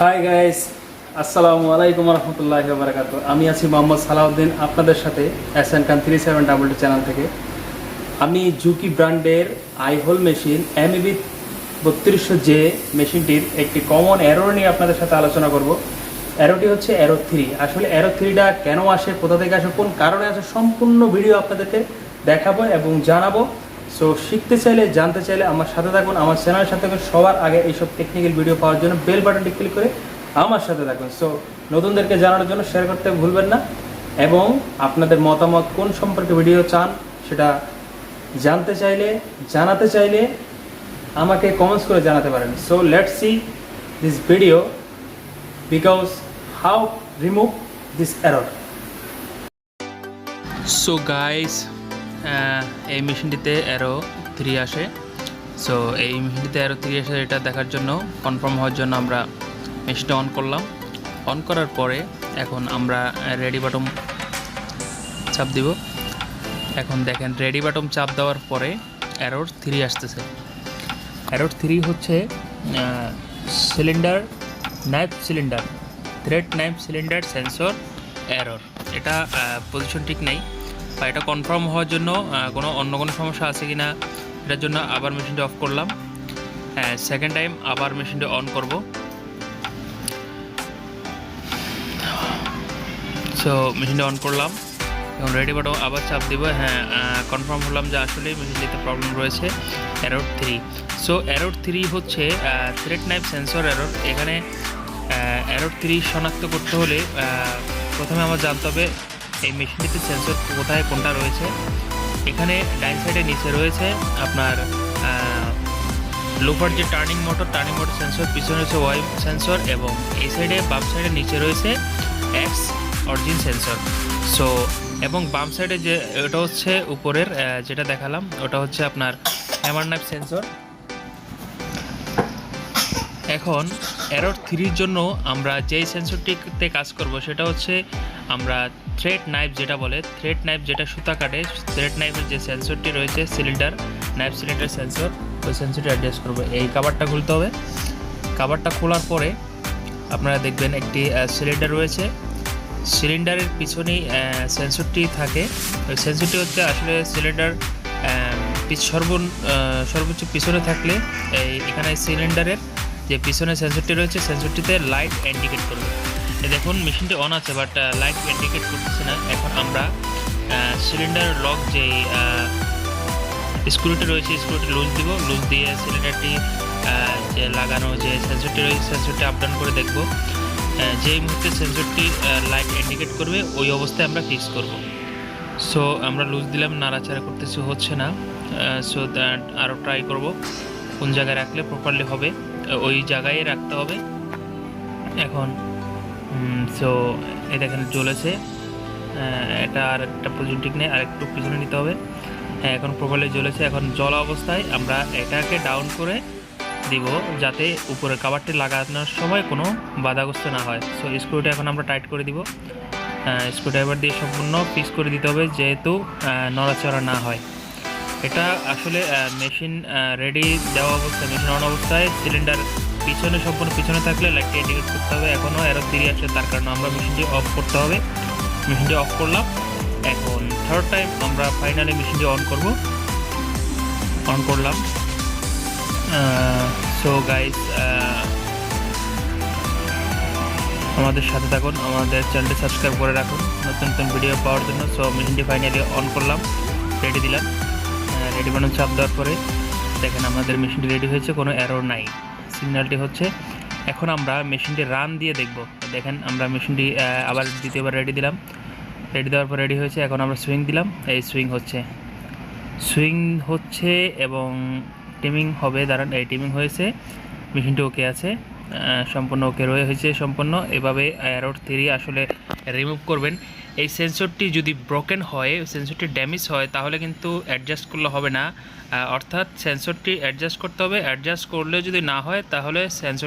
Hi guys, আসসালামু আলাইকুম রহমতুল্লাহি ওয়া বারাকাতুহু। আমি আছি মোহাম্মদ সালাউদ্দিন আপনাদের সাথে SN3700 চ্যানেল থেকে। আমি জুকি ব্র্যান্ডের আইহোল মেশিন MEB-3200J মেশিনটির একটি কমন এরর নিয়ে আপনাদের সাথে আলোচনা করব। এররটি হচ্ছে এরর 3। আসলে এরর 3টা কেন আসে, কোথা থেকে আসে, কোন কারণে আসে, সম্পূর্ণ ভিডিও আপনাদেরকে দেখাবো এবং জানাবো। সো শিখতে চাইলে, জানতে চাইলে আমার সাথে থাকুন, আমার চ্যানেলের সাথে থাকুন। সবার আগে এইসব টেকনিক্যাল ভিডিও পাওয়ার জন্য বেল বাটনটি ক্লিক করে আমার সাথে থাকুন। সো নতুনদেরকে জানানোর জন্য শেয়ার করতে ভুলবেন না, এবং আপনাদের মতামত কোন সম্পর্কে ভিডিও চান সেটা জানতে চাইলে, জানাতে চাইলে আমাকে কমেন্টস করে জানাতে পারেন। So let's see this video because how remove this error. So guys, এই মেশিনটিতে অ্যারো 3 আসে। সো এই মেশিনটিতে অ্যারো 3 আসে, এটা দেখার জন্য, কনফার্ম হওয়ার জন্য আমরা মেশিনটা অন করলাম। অন করার পরে এখন আমরা রেডি বাটন চাপ দিব। এখন দেখেন, রেডি বাটন চাপ দেওয়ার পরে অ্যারোর 3 আসতেছে। অ্যারোর 3 হচ্ছে cylinder knife cylinder thread knife cylinder sensor error. এটা পজিশন ঠিক নেই, বা এটা কনফার্ম হওয়ার জন্য অন্য কোনো সমস্যা আছে কি না, এটার জন্য আবার মেশিনটা অফ করলাম। সেকেন্ড টাইম আবার মেশিনটা অন করব। সো মেশিনটা অন করলাম, এখন রেডি বাটন আবার চাপ দিব। কনফার্ম হলাম যে আসলে মেশিনটিতে প্রবলেম রয়েছে, এরর 3। সো এরর 3 হচ্ছে থ্রেড নাইফ সেন্সর এরর। এখানে এরর 3 শনাক্ত করতে হলে প্রথমে আমার জানতে হবে এই মেশিনটিতে সেন্সর কোথায় কোনটা রয়েছে। এখানে ডাইন সাইডে নিচে রয়েছে আপনার লোফার যে টার্নিং মোটর সেন্সর, পিছনে রয়েছে ওয়াই সেন্সর, এবং এই সাইডে বাম সাইডে নিচে রয়েছে এক্স অরিজিন সেন্সর। সো এবং বাম সাইডে যে ওটা হচ্ছে উপরের যেটা দেখালাম, ওটা হচ্ছে আপনার হ্যামার নাইফ সেন্সর। এখন এরর 3-র জন্য আমরা যেই সেন্সরটিতে কাজ করব সেটা হচ্ছে আমরা থ্রেড নাইফ যেটা বলে, থ্রেড নাইফ যেটা সুতা কাটে, থ্রেড নাইফের যে সেন্সরটি রয়েছে সিলিন্ডার নাইফ সিলিন্ডার সেন্সর, ওই সেন্সরটি অ্যাডজাস্ট করবো। এই কাভারটা খুলতে হবে। কাভারটা খোলার পরে আপনারা দেখবেন একটি সিলিন্ডার রয়েছে। সিলিন্ডারের পিছনেই সেন্সরটি থাকে। ওই সেন্সরটি হচ্ছে আসলে সিলিন্ডার সর্বোচ্চ পিছনে থাকলে এখানে সিলিন্ডারের যে পিছনে সেন্সরটি রয়েছে, সেন্সরটিতে লাইট ইন্ডিকেট করবে। দেখুন মেশিনটি অন আছে, বাট লাইট ইন্ডিকেট করতেছে না। এখন আমরা সিলিন্ডার লক যে স্ক্রুটি রয়েছে, স্ক্রুটি লুজ দিব। লুজ দিয়ে সিলিন্ডারটি যে লাগানো যে সেন্সরটি রয়েছে, সেন্সরটি আপ ডাউন করে দেখব। যেই মুহূর্তে সেন্সরটি লাইট ইন্ডিকেট করবে ওই অবস্থায় আমরা ফিক্স করব। সো আমরা লুজ দিলাম, নাড়াচাড়া করতেছি, হচ্ছে না। সো আরও ট্রাই করব কোন জায়গায় রাখলে প্রপারলি হবে, ওই জায়গায় রাখতে হবে। এখন সো এটা এখানে জ্বলেছে, এটা আর একটা পজিশন ঠিক নেই, আর একটু পিছনে নিতে হবে। এখন প্রপারলি জ্বলেছে। এখন জ্বলা অবস্থায় আমরা এটাকে ডাউন করে দিব, যাতে উপরের কাভারটি লাগানোর সময় কোনো বাধাগ্রস্ত না হয়। সো স্ক্রুটা এখন আমরা টাইট করে দিব। স্ক্রুড্রাইভার দিয়ে সম্পূর্ণ ফিক্স করে দিতে হবে, যেহেতু নড়াচড়া না হয়। এটা আসলে মেশিন রেডি দেওয়া অবস্থায়, মেশিন অন অবস্থায় সিলিন্ডার পিছনে সম্পূর্ণ পিছনে থাকলে লাইটটি ইন্ডিকেট করতে হবে। এখনও এরর 3 আসছে, তার কারণে আমরা মেশিনটি অফ করতে হবে। মেশিনটি অফ করলাম। এখন থার্ড টাইম আমরা ফাইনালি মেশিনটি অন করব। অন করলাম। সো গাইস, আমাদের সাথে থাকুন, আমাদের চ্যানেলটি সাবস্ক্রাইব করে রাখুন নতুন নতুন ভিডিও পাওয়ার জন্য। সো মেশিনটি ফাইনালি অন করলাম, রেডি দিলাম। রেডি বাটন চাপ দেওয়ার পরে দেখেন আমাদের মেশিনটি রেডি হয়েছে, কোনো এরর নাই, সিগন্যালটি হচ্ছে। এখন আমরা মেশিনটি রান দিয়ে দেখব। দেখেন আমরা মেশিনটি আবার দ্বিতীয়বার রেডি দিলাম। রেডি দেওয়ার পর রেডি হয়েছে। এখন আমরা সুইং দিলাম, এই সুইং হচ্ছে এবং টিমিং হবে। দাঁড়ান, এই টিমিং হয়েছে, মেশিনটি ওকে আছে, সম্পূর্ণ ওকে হয়েছে সম্পূর্ণ। এভাবে এরর 3 আসলে রিমুভ করবেন। এই সেন্সরটি যদি ব্রোকেন হয়, সেন্সরটি ড্যামেজ হয়, তাহলে কিন্তু অ্যাডজাস্ট করলে হবে না। অর্থাৎ সেন্সরটি অ্যাডজাস্ট করতে হবে। অ্যাডজাস্ট করলে যদি না হয়, তাহলে সেন্সর